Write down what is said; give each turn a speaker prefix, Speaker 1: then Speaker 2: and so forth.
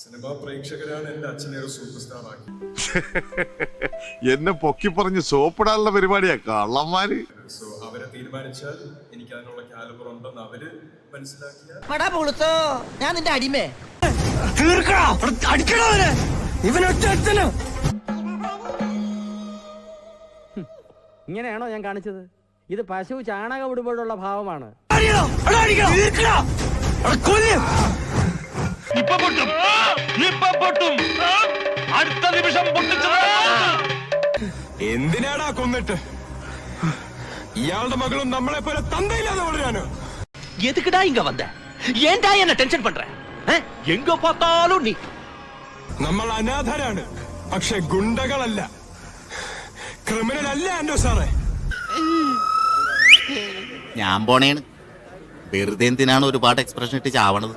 Speaker 1: Cinema പ്രേക്ഷകരാണ് എന്റെ അച്ഛനെ ഒരു സൂപ്പർ സ്റ്റാർ ആക്കി.
Speaker 2: എന്നെ പൊക്കി പറഞ്ഞ് സോപ്പിടാനുള്ള പരിപാടിയാ കള്ളന്മാര്.
Speaker 1: സോ അവരെ തീരുമാനിച്ചാൽ എനിക്ക് അതിനുള്ള കാലിബർ ഉണ്ടെന്ന് അവര് മനസ്സിലാക്കിയാൽ
Speaker 3: ഞാൻ നിന്റെ അടിമേ
Speaker 4: ഇങ്ങനെയാണോ ഞാൻ കാണിച്ചത്? ഇത് പശു ചാണകം ഇടുമ്പോഴുള്ള ഭാവമാണ്.
Speaker 5: അടുത്ത നിമിഷം
Speaker 6: എന്തിനാടാ കൊന്നിട്ട്? ഇയാളുടെ മകളും നമ്മളെ പോലെ തന്തയില്ലാതെ വളരാനോ?
Speaker 5: எதுக்குடா இங்க வந்த? ஏன்டா என்ன டென்ஷன் பண்ற? எங்க பார்த்தாலும் நீ.
Speaker 6: നമ്മൾ അനാഥരാണ്, പക്ഷെ ഗുണ്ടകളല്ല, ക്രിമിനൽ അല്ല ആൻഡോ സാറേ.
Speaker 7: ഞാൻ പോണേണ്. വെറുതെ എന്തിനാണ് ഒരുപാട് എക്സ്പ്രഷൻ ഇട്ട് ചാവണത്?